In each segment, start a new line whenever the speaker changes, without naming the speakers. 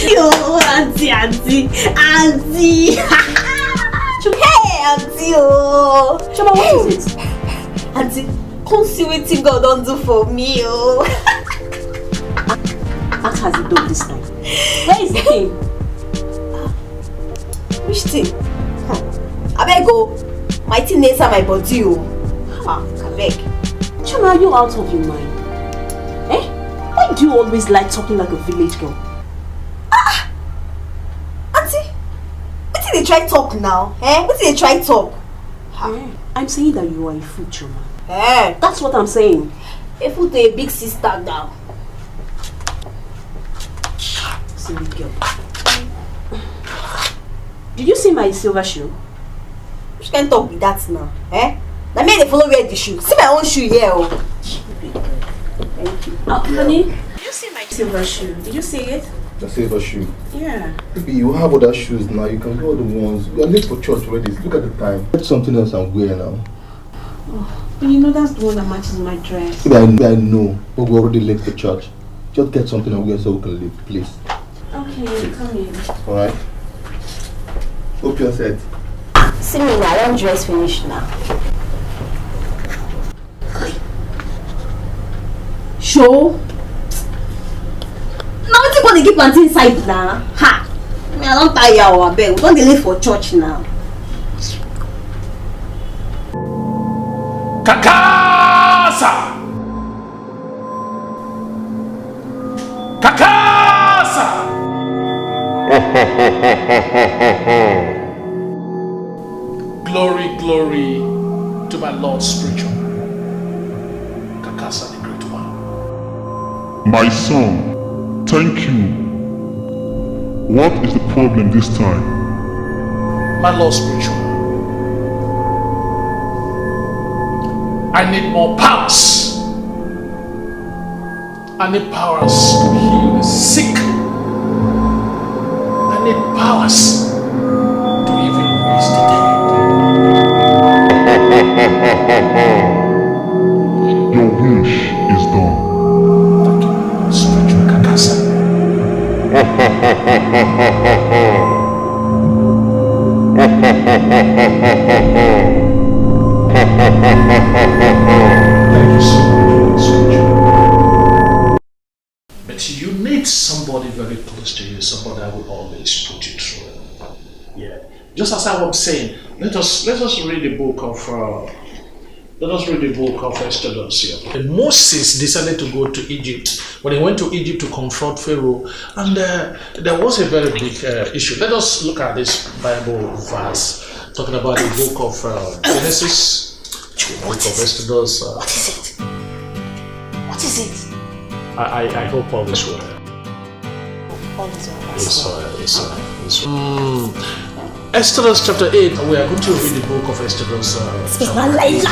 Yo, auntie. Hey, auntie. Oh.
Choma, what is it?
Auntie, come see what God don't do for me. Oh.
What has he done this time? Where is the thing?
Which thing? I beg go. My thing is my body. Oh. I beg.
Choma, are you out of your mind? Eh? Why do you always like talking like a village girl?
Auntie, what did they try talk now? What did they try talk?
I'm saying that you are a fool, Choma.
That's
what I'm saying.
A fool to a big sister now.
Silly girl. Did you see my silver shoe?
Which can talk with that now? Now me they follow wear the shoe. See my own shoe here. Oh.
Thank you. Honey, did you see my silver shoe? Did you see it?
The silver shoe?
Yeah.
Maybe you have other shoes now. You can wear the ones. We are late for church already. Look at the time. Get something else I'm wearing now.
Oh, but you know that's the one that matches my dress.
Maybe I know. But we're already late for church. Just get something and wear so we can leave, please.
Okay, come in.
Alright. Hope you're set.
See me now, I don't dress finish now.
Show?
Now what you gonna keep planting inside now? Ha! I don't tire our bed. We don't delay for church now.
Kakasa! Kakasa! Glory, glory to my Lord spiritual. Kakasa the great one.
My son, thank you. What is the problem this time?
My Lord spiritual. I need more powers. I need powers to heal the sick. I need powers to even raise the dead.
Your wish is done.
Thank you, spiritual Kakasa. Thank you so much, spiritual. But you need somebody very close to you, somebody that will always put you through. Yeah. Just as I was saying, let us read the book of Exodus here. And Moses decided to go to Egypt. When he went to Egypt to confront Pharaoh, and there was a very big issue. Let us look at this Bible verse talking about the book of Genesis, the book of Exodus.
What is it?
I hope all is well.
All is well.
Yes, sir. Exodus chapter 8, we are going to read the book of Exodus chapter 8,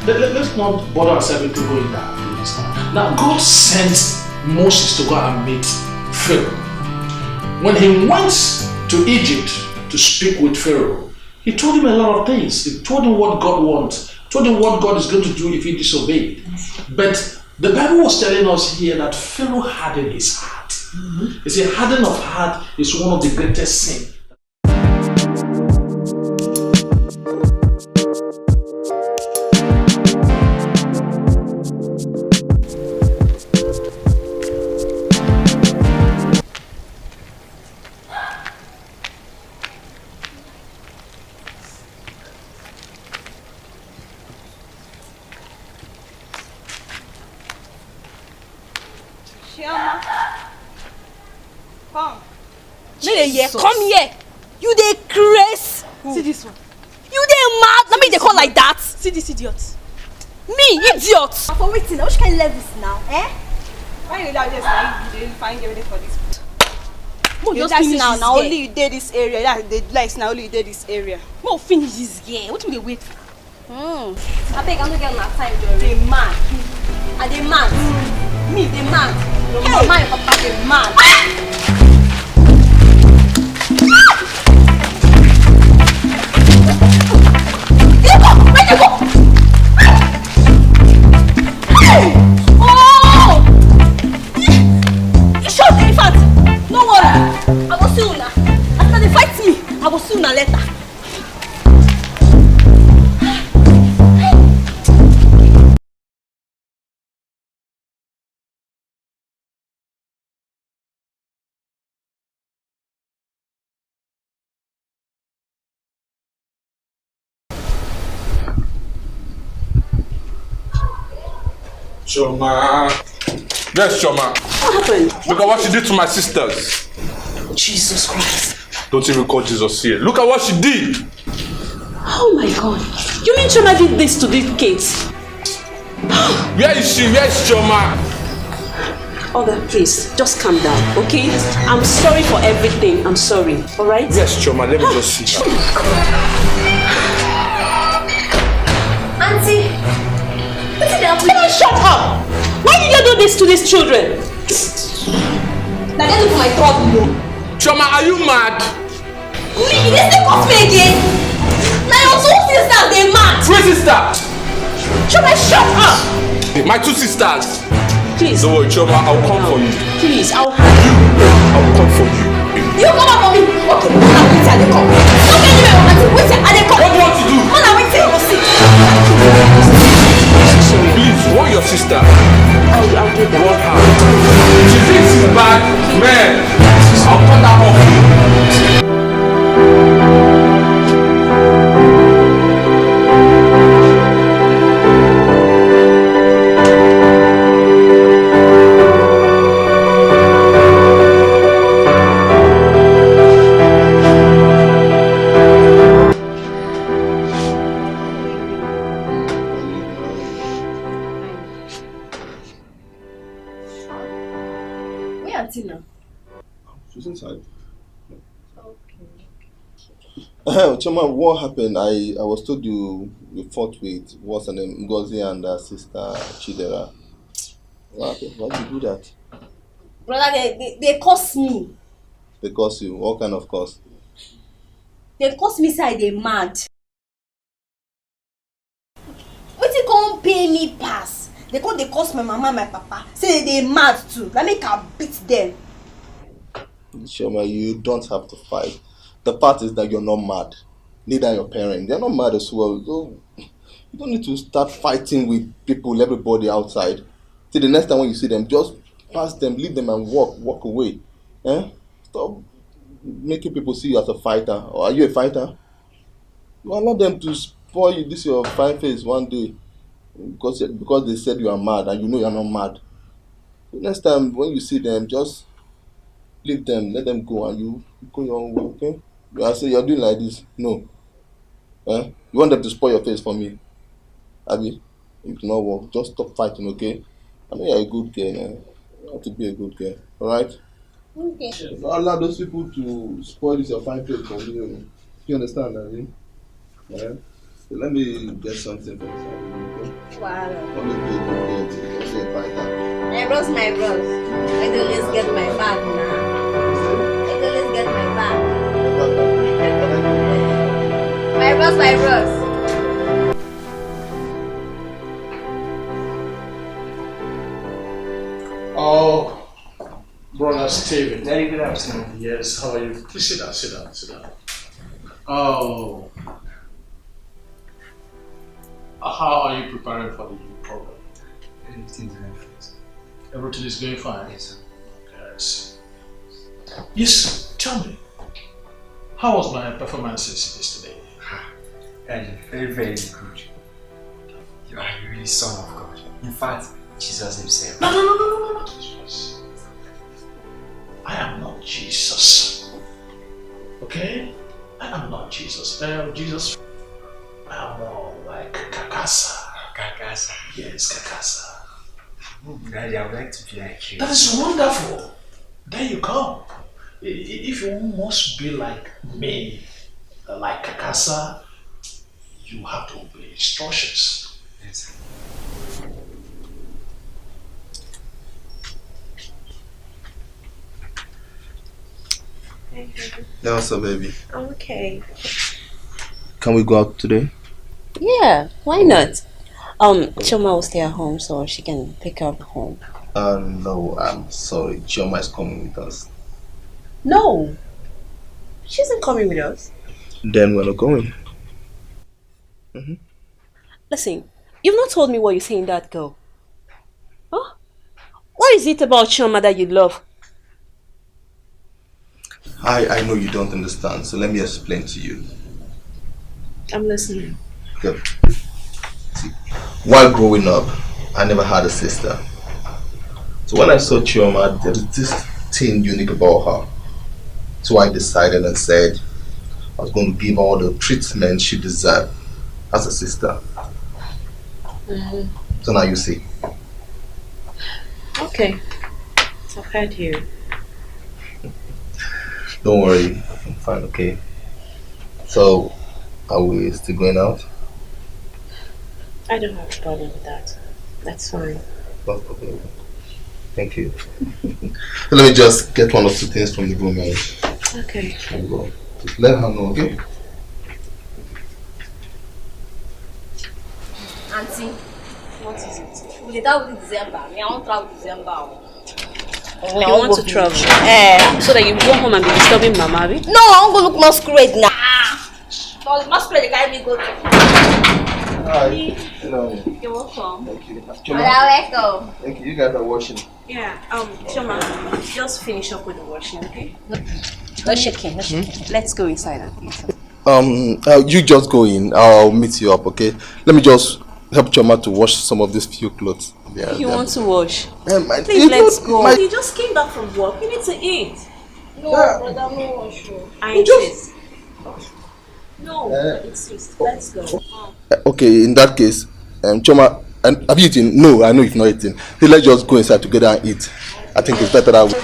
Let's not bother ourselves to go in that place. Now, God sent Moses to go and meet Pharaoh. When he went to Egypt to speak with Pharaoh, he told him a lot of things. He told him what God wants, told him what God is going to do if he disobeyed. But the Bible was telling us here that Pharaoh hardened his heart. You see, hardening of heart is one of the greatest sins.
Come here. You dey craze.
See this one.
You dey mad. Let me dey call like that.
See this idiot.
Me, idiot. For waiting. Which kind of levels now?
Why you just like you find get ready for this?
Mo
just finish now. Now only you did this area. That the likes now only you did this area.
Mo finish this girl. What do we wait for? I beg, I'm not getting my time.
They mad.
Are they mad? Me, they mad. Your mama and papa, they mad. Where you go? Hey! Oh!
Choma. Yes, Choma.
What happened?
Look at what she did to my sisters.
Jesus Christ.
Don't even call Jesus here. Look at what she did.
Oh my God. You mean Choma did this to these kids?
Where is she? Where is Choma?
Oga, please, just calm down, okay? I'm sorry for everything. I'm sorry, alright?
Yes, Choma, let me just see her.
Auntie, what's it happening?
Come on, shut up! Why did you do this to these children?
Now get into my throat, no.
Choma, are you mad?
Me, they still cost me again. Now your two sisters, they mad.
Three sisters!
Choma, shut up.
My two sisters.
Please.
Don't worry, Choma, I'll come for you.
Please, I'll
come for you.
You come up for me. Okay, now wait till they come. Don't get anywhere, Auntie. Wait till they come.
What do you want to do?
Man, I wait till you see.
Please, warn your sister.
I'll do that.
Warn her. She thinks she's bad. Man, I'll cut her off.
She's inside. Choma, what happened? I was told you fought with what's her name, Ngozi and her sister Chidera. What happened? Why did you do that?
Brother, they cost me.
They cost you? What kind of cost?
They cost me say they mad. Wetin come pay me pass? They cost my mama and my papa. Say they mad too. That make I beat them.
Choma, you don't have to fight. The part is that you're not mad. Neither your parents. They're not mad as well. So you don't need to start fighting with people, everybody outside. See, the next time when you see them, just pass them, leave them and walk away. Stop making people see you as a fighter. Or are you a fighter? You allow them to spoil you this your fine face one day because they said you are mad and you know you are not mad. So next time when you see them, just leave them, let them go, and you go your own way, okay? I say you're doing like this. No. You want them to spoil your face for me? Abi, it will not work. Just stop fighting, okay? I know you're a good girl, man. You have to be a good girl, alright?
Okay.
Don't allow those people to spoil this your fine face for you. You understand, Abi? Yeah? So let me get something for you, okay?
Wow.
Let me be a good girl to be a fighter.
My bros. I don't let's get my bag now. Let's get my bag. My bros.
Oh, brother Steven.
Very good afternoon.
Yes, how are you? Please sit down. Oh. How are you preparing for the new program?
Everything's going fine.
Everything is going fine?
Yes, sir.
Okay, I see. Yes, tell me. How was my performances yesterday?
Very, very good. You are really son of God. In fact, Jesus himself.
No, not Jesus. I am not Jesus. Okay? I am not Jesus. Jesus, I am more like Kakasa.
Kakasa?
Yes, Kakasa.
Daddy, I would like to be like you.
That is wonderful. There you come. If you must be like me, like Kakasa, you have to obey instructions.
Yes.
Yeah, what's up, baby?
I'm okay.
Can we go out today?
Yeah, why not? Choma will stay at home so she can pick her up at home.
No, I'm sorry. Chioma is coming with us.
No, she isn't coming with us.
Then we're not going.
Listen, you've not told me what you're saying, that girl. Huh? What is it about Choma that you love?
I know you don't understand, so let me explain to you.
I'm listening.
Good. See, while growing up, I never had a sister. So when I saw Chioma, there was this thing unique about her. So I decided and said I was going to give her all the treatment she deserved as a sister. So now you see.
Okay. I've heard you.
Don't worry, I'm fine, okay? So, are we still going out?
I don't have a problem with that. That's fine.
No problem. Thank you. So let me just get one or two things from the room and
Okay.
I'll go. Just let her know, okay?
Auntie,
What is it?
we did that with December. I won't travel December.
You want to travel? So that you go home and be disturbing Mama, abi?
No, I won't go look masquerade now. So the masquerade carry me go to.
Hi. Hello.
You're welcome.
Thank you.
Welcome.
Thank you. You guys are washing.
Yeah, Choma, just finish up with the washing, okay?
No shaking, no shaking.
Let's go inside and eat.
You just go in. I'll meet you up, okay? Let me just help Choma to wash some of these few clothes. Yeah,
You want to wash?
Please,
let's go. You just came back from work. You need to eat.
No, brother, no wash.
I insist. No, insist. Let's go.
Okay, in that case, Choma, and have you eaten? No, I know you've not eaten. So let's just go inside together and eat. I think it's better that way.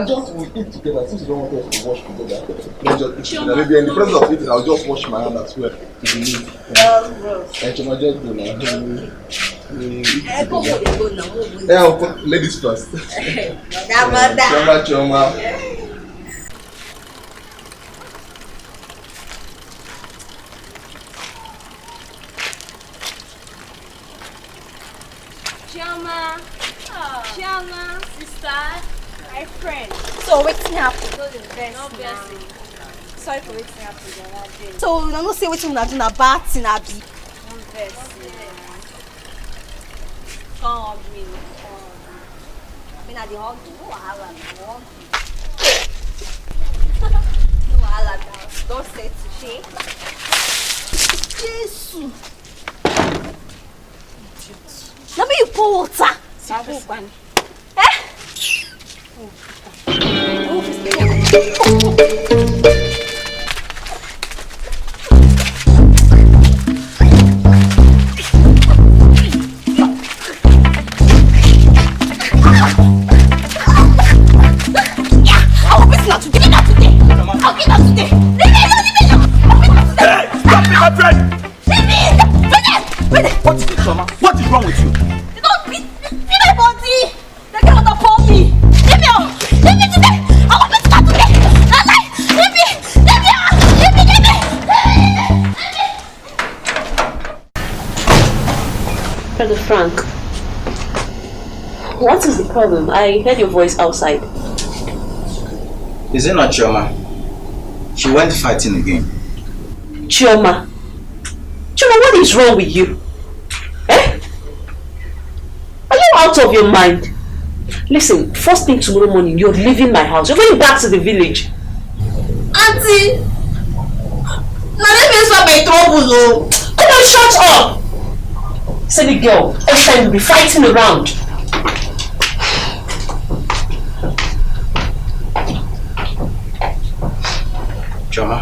Just we eat together since you don't want us to wash together. Let's just eat together. Maybe in the process of eating, I'll just wash my hand as well. If you need. And Choma, just go now. Ladies first. Choma.
Chioma, sister, my friend.
So wetin happen?
Obviously. Sorry for wetin happen the other day.
So una no say wetin una do na bad thing abi?
Come hug me.
Me na dey hug you, no wahala na hug you. No wahala na, don say to shey. Jesu. Na me you pour water.
What is it, Choma? What is wrong with you?
Don't beat my body. They get water for me. Leave me out. Leave me today. I want me to start today. Leave me. Leave me.
Brother Frank, what is the problem? I heard your voice outside.
Is it not Chioma? She went fighting again.
Chioma, what is wrong with you? Eh? Are you out of your mind? Listen, first thing tomorrow morning, you're leaving my house. You're going back to the village.
Auntie, now let me stop my troubles. Oh.
Come on, shut up! Silly girl, every time you'll be fighting around.
Chioma,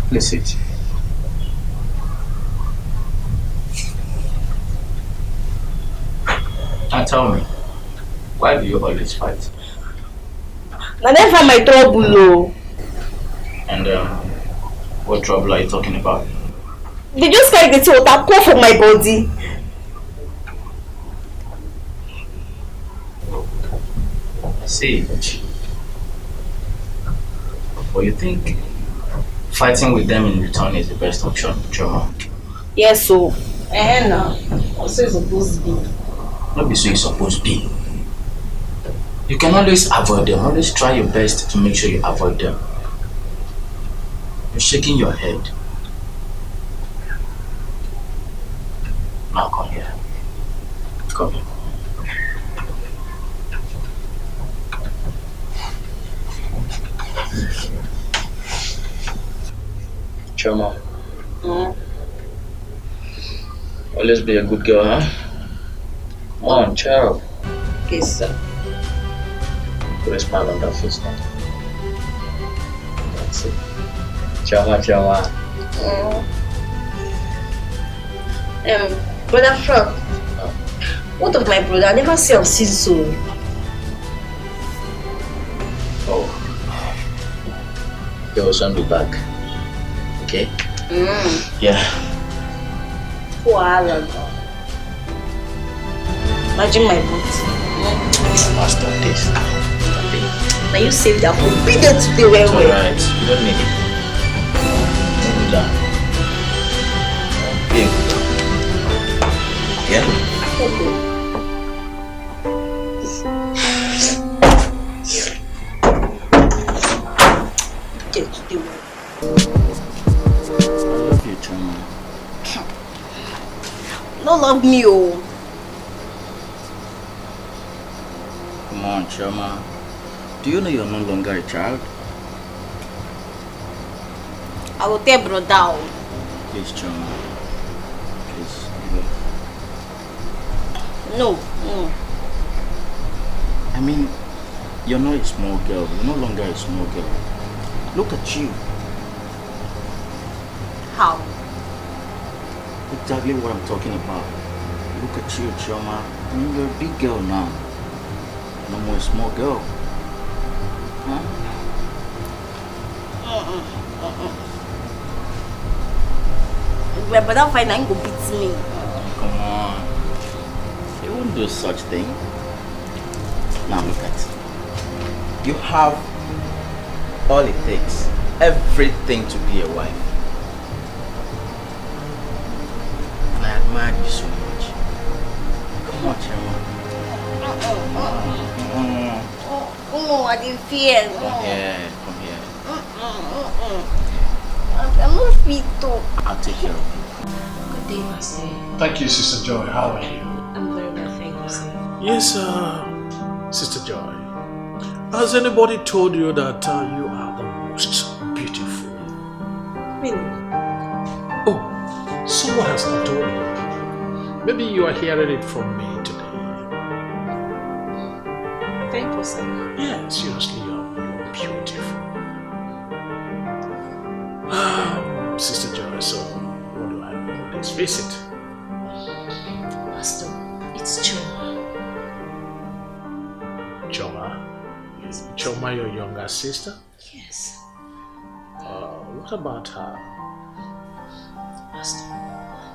please sit. Now tell me, why do you always fight?
Now never my trouble. Oh.
And what trouble are you talking about?
They just carry the tea water pour for my body.
I see. But you think fighting with them in return is the best option, Chioma?
Yes, so. No. Also it's supposed to be.
Not be so it's supposed to be. You can always avoid them. Always try your best to make sure you avoid them. You're shaking your head. Now come here. Come here. Chioma. Always be a good girl, huh? Come on, child.
Okay, sir.
Put a smile on that face now. That's it. Chihuahua.
Brother Frank. What of my brother? I never see him since so.
Oh. He will soon be back. Okay? Yeah.
Wow. Imagine my boots.
Master this.
Now you saved that for be there today well.
Alright, you don't need it. Move down. Okay. Yeah?
Get today well.
I love you, Chama.
No love me, oh.
Come on, Chama. Do you know you're no longer a child?
I will tell brother.
Please, Chama. Please,
No.
I mean, you're not a small girl. You're no longer a small girl. Look at you.
How?
Exactly what I'm talking about. Look at you, Chama. I mean, you're a big girl now. No more a small girl. Huh?
But that fight ain't go beat me.
Come on. You won't do such thing. Now look at it. You have all it takes. Everything to be a wife. And I admire you so much. Come on, Chama.
Oh, I didn't fear.
Come here.
I'm not fit though.
I'll take care of you.
Good day, Master.
Thank you, Sister Joy. How are you?
I'm very well, thank you, sir.
Yes, Sister Joy. Has anybody told you that you are the most beautiful?
Really?
Oh, someone has not told you. Maybe you are hearing it from me today.
Thank you, sir.
Yeah, seriously, you're beautiful. Sister Joy, so what do I call this visit?
Pastor, it's Choma.
Choma?
Yes.
Choma, your younger sister?
Yes.
What about her?
Pastor,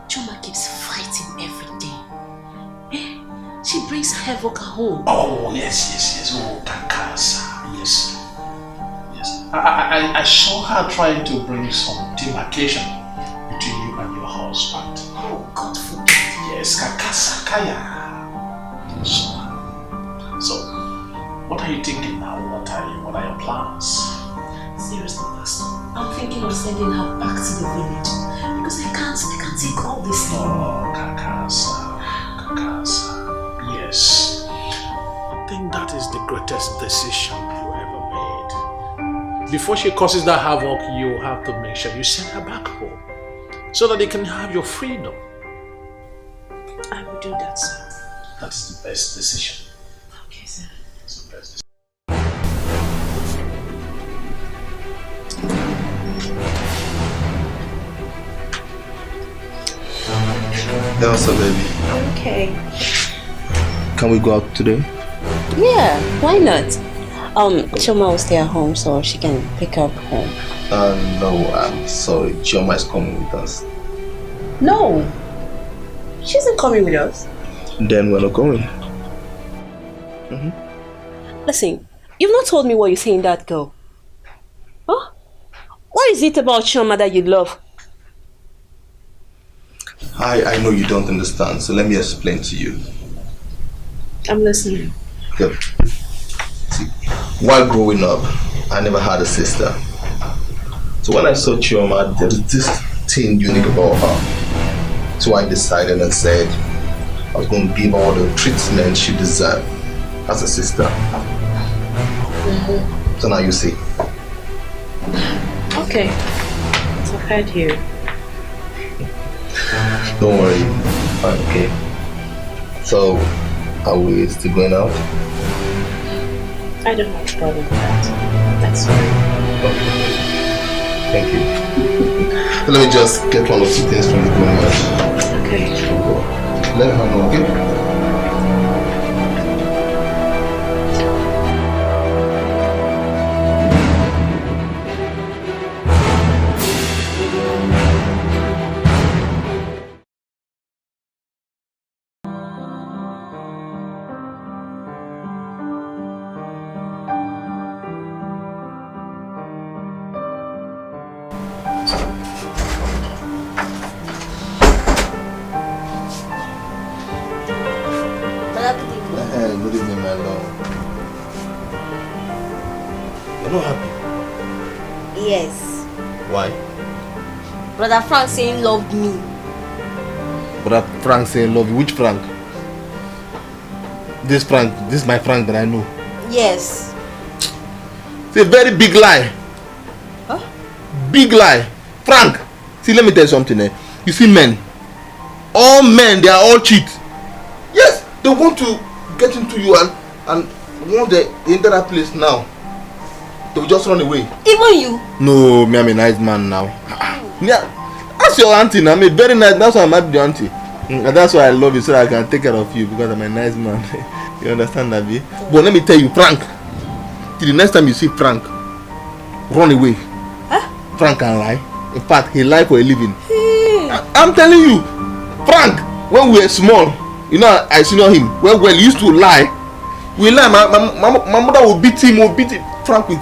Choma keeps fighting every day. She brings havoc at home.
Oh, yes. Oh, Kakasa. Yes. I saw her trying to bring some demarcation between you and your husband.
Oh, God forbid.
Yes, Kakasa Kaya. So, what are you thinking now? What are your plans?
Seriously, Pastor, I'm thinking of sending her back to the village because I can't take all this thing.
Oh, Kakasa. Yes. I think that is the greatest decision you ever made. Before she causes that havoc, you have to make sure you send her back home so that you can have your freedom.
I will do that, sir.
That is the best decision.
Okay, sir.
It's the best decision.
What's up, baby?
Okay.
Can we go out today?
Yeah, why not? Choma will stay at home so she can pick up home.
No, I'm sorry. Chioma is coming with us.
No, she isn't coming with us.
Then we're not going.
Listen, you've not told me what you're saying, that girl. Huh? What is it about Choma that you love?
I know you don't understand, so let me explain to you.
I'm listening.
Good. See, while growing up, I never had a sister. So when I saw Chioma, there was this thing unique about her. So I decided and said I was going to give her all the treatment she deserved as a sister. So now you see.
Okay. So I heard you.
Don't worry. Fine, okay. So, are we still going out?
I don't have a problem with that. That's fine.
Okay. Thank you. So let me just get one or two things from the room.
Okay.
Let her know, okay? Good evening, my love. You're not happy?
Yes.
Why?
Brother Frank saying loved me.
Brother Frank saying love you. Which Frank? This Frank, this is my Frank that I know.
Yes.
It's a very big lie.
Huh?
Big lie. Frank, see, let me tell you something. You see men, all men, they are all cheat. Yes, they want to get into you and once they enter that place now, they will just run away.
Even you?
No, me, I'm a nice man now. Yeah, that's your auntie now. I'm a very nice. That's why I'm at the auntie. And that's why I love you, so that I can take care of you, because I'm a nice man. You understand that, babe? But let me tell you, Frank, till the next time you see Frank, run away.
Huh?
Frank can lie. In fact, he lie for a living. I'm telling you, Frank, when we were small, you know, I senior him. Well, he used to lie. We lie. My mother will beat him. Frank will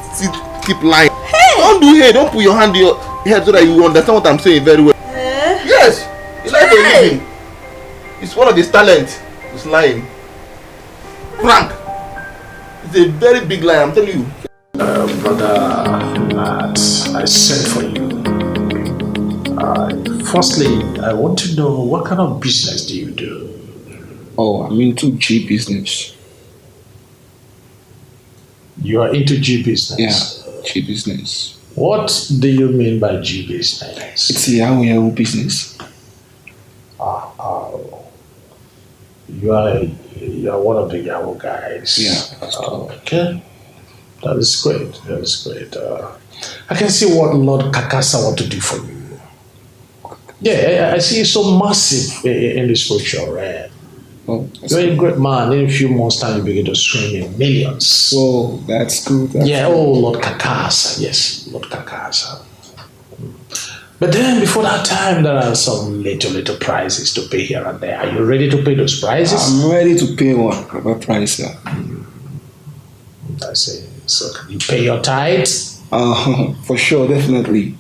keep lying.
Hey.
Don't do here. Don't put your hand in your head so that you understand what I'm saying very well. Yes, he lies for a living. It's one of his talents. It's lying. Frank, it's a very big lie. I'm telling you.
Brother Matt, I sent for you. Firstly, I want to know, what kind of business do you do?
Oh, I'm into G business.
You are into G business?
Yeah, G business.
What do you mean by G business?
It's a Yahoo business.
You are one of the Yahoo guys.
Yeah.
Okay. That is great. That is great. I can see what Lord Kakasa want to do for you. Yeah, I see you so massive in the spiritual realm.
Oh,
you're a great man. In a few months' time, you begin to swing in millions.
So that's good.
Lord Kakasa. Yes, Lord Kakasa. But then, before that time, there are some little prices to pay here and there. Are you ready to pay those prices?
I'm ready to pay whatever price, sir.
I see. So, can you pay your tithes?
For sure, definitely.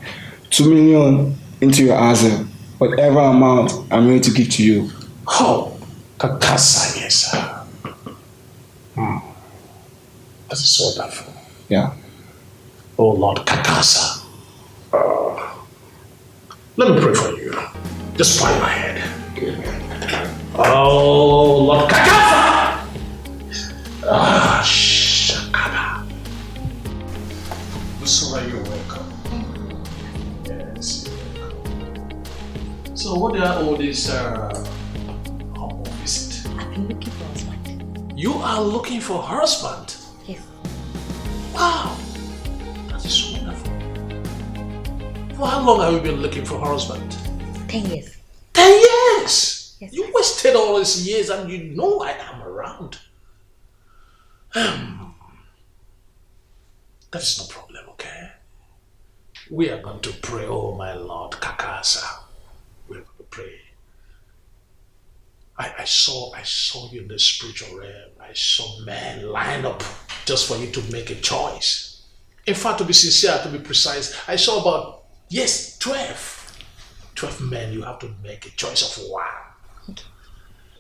2 million into your answer. Whatever amount, I'm ready to give to you.
Oh, Kakasa, yes, sir. That is wonderful.
Yeah.
Oh, Lord Kakasa. Let me pray for you. Just bow my head. Oh, Lord Kakasa! Shakaba. So you're welcome. Yes, you're welcome. So what are all these humble visit?
I've been looking for a husband.
You are looking for a husband?
Yes.
Wow, that is wonderful. For how long have you been looking for a husband?
10 years.
10 years?
Yes.
You wasted all these years and you know I am around. That's no problem, okay? We are going to pray, oh my Lord Kakasa. We're going to pray. I saw you in the spiritual realm. I saw men lined up just for you to make a choice. In fact, to be sincere, to be precise, I saw about, 12 men. You have to make a choice of one.
Okay.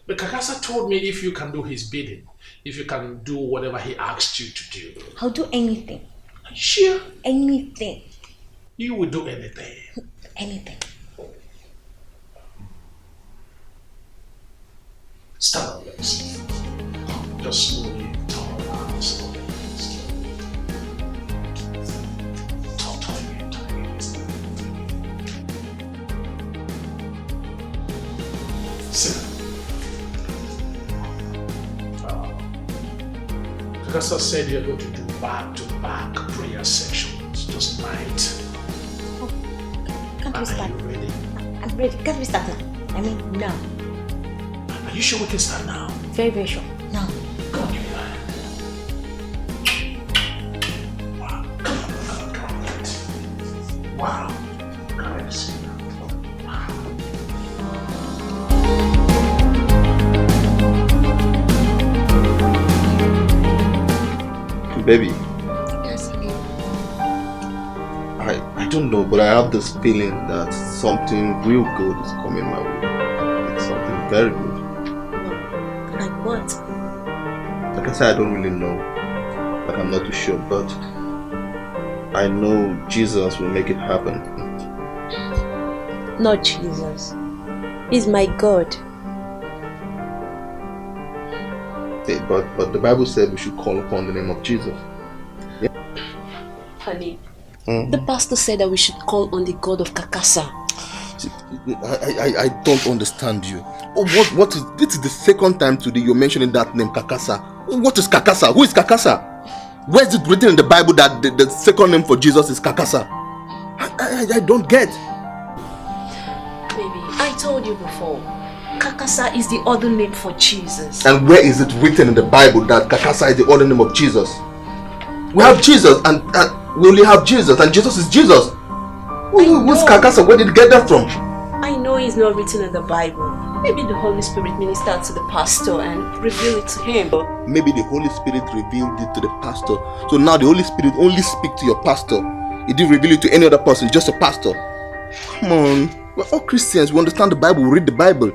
But Kakasa told me if you can do his bidding, if you can do whatever he asked you to do.
I'll do anything.
Are you sure?
Anything.
You will do anything.
Anything.
Stand up, please. Just slowly turn around, slowly. Sit. Kakasa said you're going to do back-to-back prayer sections tonight.
Oh, can't we start?
Are you ready?
I'm ready. Can't we start now? I mean, now.
Are you sure we can start now?
Very, very sure. Now.
Come on, give me your hand. Wow. Come on. Wow. Guys. Wow.
Baby,
Yes, honey.
I don't know, but I have this feeling that something real good is coming my way. It's something very good.
Like what?
Like I said, I don't really know. Like I'm not too sure, but I know Jesus will make it happen.
Not Jesus. He's my God.
Hey, but the Bible said we should call upon the name of Jesus. Yeah?
Honey, the pastor said that we should call on the God of Kakasa.
I don't understand you. What is this? Is the second time today you're mentioning that name, Kakasa? What is Kakasa? Who is Kakasa? Where is it written in the Bible that the second name for Jesus is Kakasa? I don't get.
Baby, I told you before. Kakasa is the other name for Jesus.
And where is it written in the Bible that Kakasa is the other name of Jesus? We have Jesus and we only have Jesus and Jesus is Jesus. Who's Kakasa? Where did you get that from?
I know it's not written in the Bible. Maybe the Holy Spirit ministered to the pastor and revealed it to him.
Maybe the Holy Spirit revealed it to the pastor. So now the Holy Spirit only speaks to your pastor. He didn't reveal it to any other person, just a pastor. Come on. We're all Christians. We understand the Bible. We read the Bible.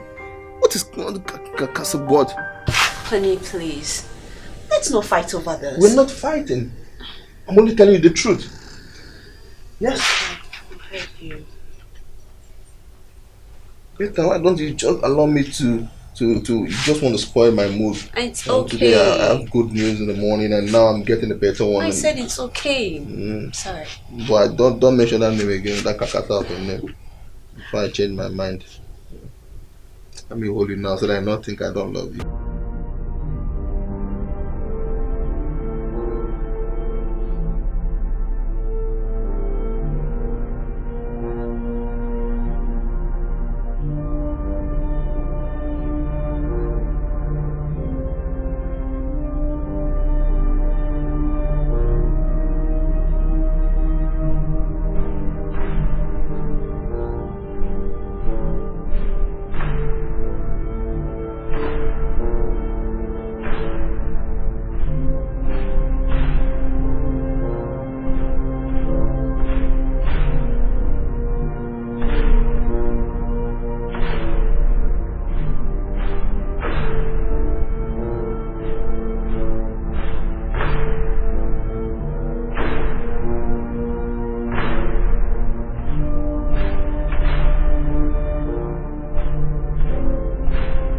What is Kakasa God?
Honey, please. Let's not fight over this.
We're not fighting. I'm only telling you the truth. Yes.
I heard you.
Peter, why don't you just allow me to you just want to spoil my mood?
It's
and
okay.
Today I have good news in the morning and now I'm getting a better one.
I said it's okay. Sorry.
But don't mention that name again, that Kakasa name. Before I change my mind. Let me hold you now so that I don't think I don't love you.